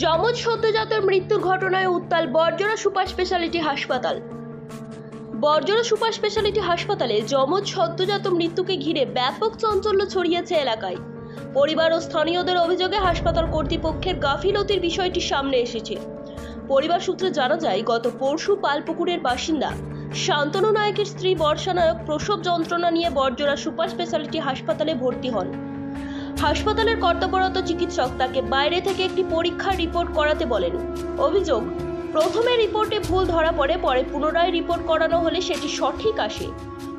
যমজ সদ্যজাতের মৃত্যুর ঘটনায় উত্তাল বড়জোড়া সুপার স্পেশালিটি হাসপাতাল। বড়জোড়া সুপার স্পেশালিটি হাসপাতালে যমজ সদ্যজাত মৃত্যুকে ঘিরে ব্যাপক চাঞ্চল্য ছড়িয়েছে এলাকায়। পরিবার ও স্থানীয়দের অভিযোগে হাসপাতাল কর্তৃপক্ষের গাফিলতির বিষয়টি সামনে এসেছে। পরিবার সূত্রে জানা যায়, গত পরশু পালপুকুরের বাসিন্দা শান্তনু নায়কের স্ত্রী বর্ষা নায়ক প্রসব যন্ত্রণা নিয়ে বড়জোড়া সুপার স্পেশালিটি হাসপাতালে ভর্তি হন। হাসপাতালের কর্তব্যরত চিকিৎসক তাকে বাইরে থেকে একটি পরীক্ষার রিপোর্ট করাতে বলেন। অভিযোগ, প্রথমে রিপোর্টে ভুল ধরা পড়ে, পরে পুনরায় রিপোর্ট করানো হলে সেটি সঠিক আসে।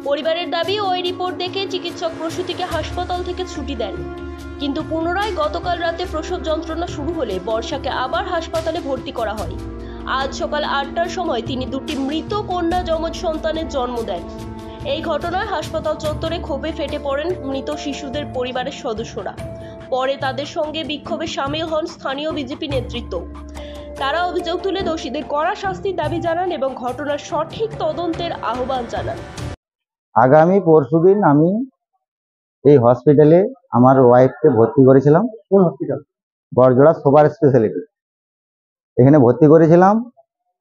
পরিবারের দাবি, ওই রিপোর্ট দেখে চিকিৎসক প্রসূতিকে হাসপাতাল থেকে ছুটি দেন। কিন্তু পুনরায় গতকাল রাতে প্রসব যন্ত্রণা শুরু হলে বর্ষাকে আবার হাসপাতালে ভর্তি করা হয়। আজ সকাল 8টার সময় তিনি দুটি মৃত কন্যা যমজ সন্তানের জন্ম দেন। এই ঘটনায় হাসপাতাল চত্বরে ক্ষোভে ফেটে পড়েন মৃত শিশুদের পরিবারের সদস্যরা। পরে তাদের সঙ্গে বিক্ষোভে সামিল হন স্থানীয় বিজেপি নেতৃত্ব। তারা অভিযোগ তুলে দোষীদের কড়া শাস্তির দাবি জানান এবং ঘটনার সঠিক তদন্তের আহ্বান জানান। আগামী পরশুদিন আমি এই হসপিটালে আমার ওয়াইফকে ভর্তি করেছিলাম। কোন হসপিটাল? Barjora super speciality. এখানে ভর্তি করেছিলাম।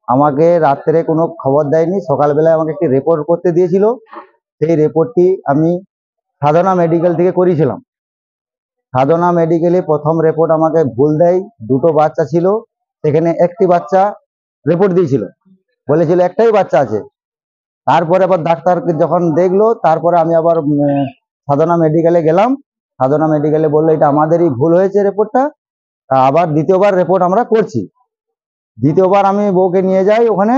আমাকে রাত্রে কোনো খবর দেয়নি, সকালবেলায় আমাকে একটি রিপোর্ট করতে দিয়েছিল। সেই রিপোর্টটি আমি সাধনা মেডিকেল থেকে করেছিলাম। সাধনা মেডিকেলে প্রথম রিপোর্ট আমাকে ভুল দেয়। দুটো বাচ্চা ছিল, সেখানে একটি বাচ্চা রিপোর্ট দিয়েছিল, বলেছিল একটাই বাচ্চা আছে। তারপরে আবার ডাক্তারকে যখন দেখলো, তারপরে আমি আবার সাধনা মেডিকেলে গেলাম। সাধনা মেডিকেলে বললো এটা আমাদেরই ভুল হয়েছে রিপোর্টটা। আবার দ্বিতীয়বার রিপোর্ট আমরা করছি। দ্বিতীয়বার আমি বউকে নিয়ে যাই, ওখানে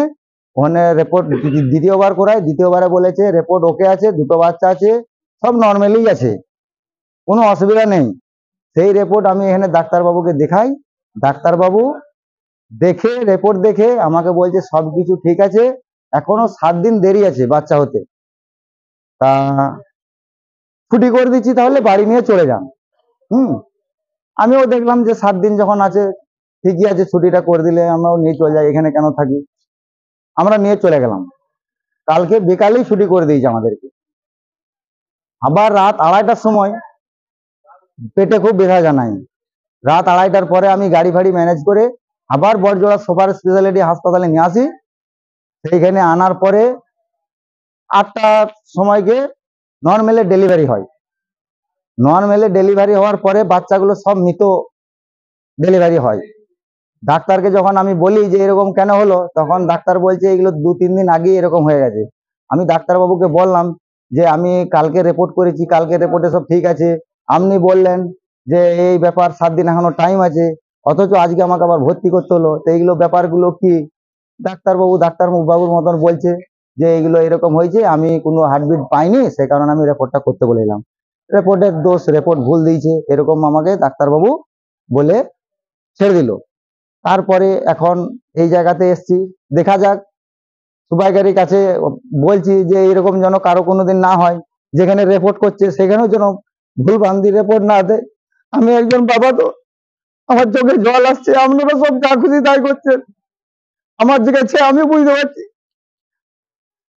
রিপোর্ট দ্বিতীয়বার করাই। দ্বিতীয়বারে বলেছে রিপোর্ট ওকে আছে, দুটো বাচ্চা আছে, সব নর্মালি আছে, কোনো অসুবিধা নেই। সেই রিপোর্ট আমি এখানে ডাক্তারবাবুকে দেখাই। ডাক্তারবাবু দেখে রিপোর্ট দেখে আমাকে বলছে সব কিছু ঠিক আছে, এখনো 7 দিন দেরি আছে বাচ্চা হতে। তা ছুটি করে দিচ্ছি, তাহলে বাড়ি নিয়ে চলে যান। আমিও দেখলাম যে 7 দিন যখন আছে, ঠিকই আছে, ছুটিটা করে দিলে আমরাও নিয়ে চলে যাই, এখানে কেন থাকি। আমরা নিয়ে চলে গেলাম। কালকে বিকালেই ছুটি করে দিয়েছে আমাদেরকে। আবার রাত 2:30টার সময় পেটে খুব ব্যথা জানাই। রাত 2:30টার পরে আমি গাড়ি ফাড়ি ম্যানেজ করে আবার বড়জোড়া সুপার স্পেশালিটি হাসপাতালে নিয়ে আসি। সেইখানে আনার পরে 8টার সময়কে নর্মালে ডেলিভারি হয়। নর্মালে ডেলিভারি হওয়ার পরে বাচ্চাগুলো সব মৃত ডেলিভারি হয়। ডাক্তারকে যখন আমি বলি যে এরকম কেন হলো, তখন ডাক্তার বলছে এগুলো 2-3 দিন আগে এরকম হয়ে গেছে। আমি ডাক্তারবাবুকে বললাম যে আমি কালকে রিপোর্ট করেছি, কালকে রিপোর্টে সব ঠিক আছে। আপনি বললেন যে এই ব্যাপার 7 দিন এখনো টাইম আছে, অথচ আজকে আমাকে আবার ভর্তি করতে হলো। তো এইগুলো ব্যাপারগুলো কি? ডাক্তারবাবুর মতন বলছে যে এইগুলো এরকম হয়েছে, আমি কোনো হার্টবিট পাইনি, সে কারণে আমি রিপোর্টটা করতে বলেছিলাম। রিপোর্টের দোষ, রিপোর্ট ভুল দিয়েছে, এরকম আমাকে ডাক্তারবাবু বলে ছেড়ে দিল। তারপরে এখন এই জায়গাতে এসছি, দেখা যাক। সুপারভাইজারের কাছে বলছি যে এরকম যেন কারো কোনোদিন না হয়, যেখানে রিপোর্ট করছে সেখানেও যেন ভুল ভ্রান্তি রিপোর্ট না দেয়। আমি একজন বাবা, তো আমার চোখে জল আসছে। আপনারা সব যা খুশি তাই করছেন, আমার জিজ্ঞাসা আমি বুঝতে পারছি।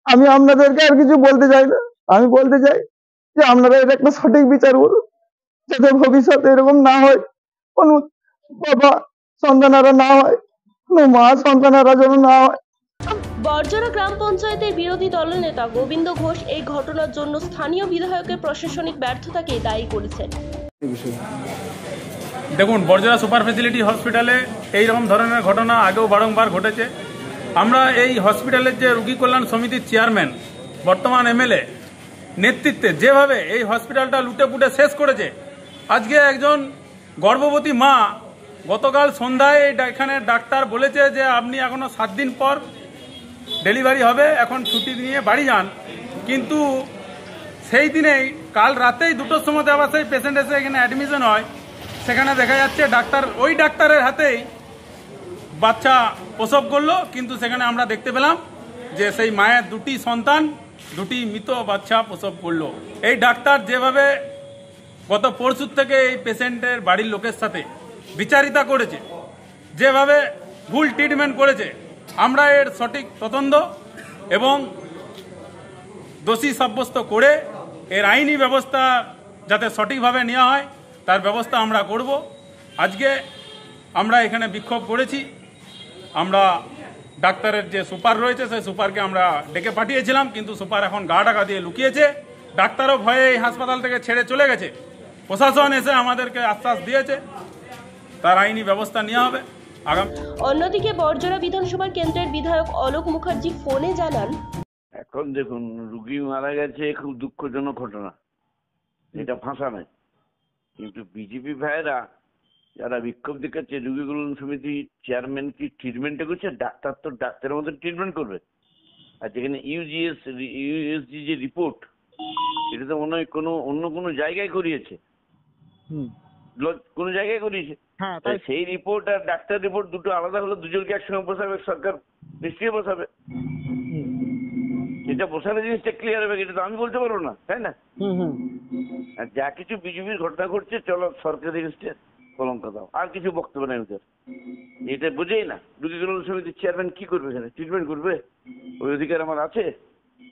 আমি আপনাদেরকে আর কিছু বলতে চাই না। আমি বলতে চাই যে আপনারা এটা একটা সঠিক বিচার করুন, যাতে ভবিষ্যতে এরকম না হয়, কোনো বাবা সন্তানেরা না হয়, কোনো মা সন্তানেরা যেন না হয়। বড়জোড়া গ্রাম পঞ্চায়েতের বিরোধী দলনেতা গোবিন্দ ঘোষ এই ঘটনার জন্য স্থানীয় বিধায়কের প্রশাসনিক ব্যর্থতাকে দায়ী করেছেন। দেখুন, বড়জোড়া সুপার ফেসিলিটি হসপিটালে এইরকম ধরনের ঘটনা আগেও বারংবার ঘটেছে। আমরা এই হসপিটালের যে রোগী কল্যাণ সমিতির চেয়ারম্যান, বর্তমান এমএলএ নেতৃত্বে যেভাবে এই হসপিটালটা লুটে পুটে শেষ করেছে, আজকে একজন গর্ভবতী মা গতকাল সন্ধ্যায় এখানে ডাক্তার বলেছে যে আপনি এখনো 7 দিন পর ডেলিভারি হবে, এখন ছুটি নিয়ে বাড়ি যান। কিন্তু সেই দিনেই কাল রাতেই 2টোর সময় আবার সেই পেশেন্ট এসে এখানে অ্যাডমিশন হয়। সেখানে দেখা যাচ্ছে ওই ডাক্তারের হাতেই বাচ্চা প্রসব করলো। কিন্তু সেখানে আমরা দেখতে পেলাম যে সেই মায়ের 2টি সন্তান, 2টি মৃত বাচ্চা প্রসব করলো। এই ডাক্তার যেভাবে গত পরশু থেকে এই পেশেন্টের বাড়ির লোকের সাথে বিচারিতা করেছে, যেভাবে ভুল ট্রিটমেন্ট করেছে, আমরা এর সঠিক তদন্ত এবং দোষী সাব্যস্ত করে এর আইনি ব্যবস্থা যাতে সঠিকভাবে নেওয়া হয় তার ব্যবস্থা আমরা করব। আজকে আমরা এখানে বিক্ষোভ করেছি। আমরা ডাক্তারের যে সুপার রয়েছে সেই সুপারকে আমরা ডেকে পাঠিয়েছিলাম, কিন্তু সুপার এখন গা ঢাকা দিয়ে লুকিয়েছে। ডাক্তারও ভয়ে এই হাসপাতাল থেকে ছেড়ে চলে গেছে। প্রশাসন এসে আমাদেরকে আশ্বাস দিয়েছে তার আইনি ব্যবস্থা নেওয়া হবে। আগামী অন্যদিকে বর্জরা বিধানসভা কেন্দ্রের বিধায়ক অলোক মুখার্জি ফোনে জানান, এখন দেখুন, রুগী মারা গেছে, খুব দুঃখজনক ঘটনা, এটা ফাঁসা নয়। কিন্তু বিজেপি ভাইয়েরা যারা বিক্ষোভ দেখাচ্ছে, রুগী কল্যাণ সমিতি চেয়ারম্যান কি ট্রিটমেন্টটা করছে? ডাক্তার তো ডাক্তারের মতো ট্রিটমেন্ট করবে। আর যেখানে ইউএসজি যে রিপোর্ট, এটা তো মনে হয় অন্য কোনো জায়গায় করিয়েছে, কোনো জায়গায় করিয়েছে। সেই রিপোর্ট আর ডাক্তার রিপোর্ট দুটো আলাদা হলে দুজনকে একসঙ্গে বসাবে সরকার, নিশ্চয়ই বসাবে। এটা বসালে জিনিসটা ক্লিয়ার হবে, এটা তো আমি বলতে পারবো না, তাই না? আর যা কিছু বিজেপির ঘটনা ঘটছে, চলো সরকারের এগেন্স্টে কলঙ্ক দাও, আর কিছু বক্তব্য নেই ওদের। এটা বোঝেই না রুগী কল্যাণ সমিতির চেয়ারম্যান কি করবে, এখানে ট্রিটমেন্ট করবে? ওই অধিকার আমার আছে?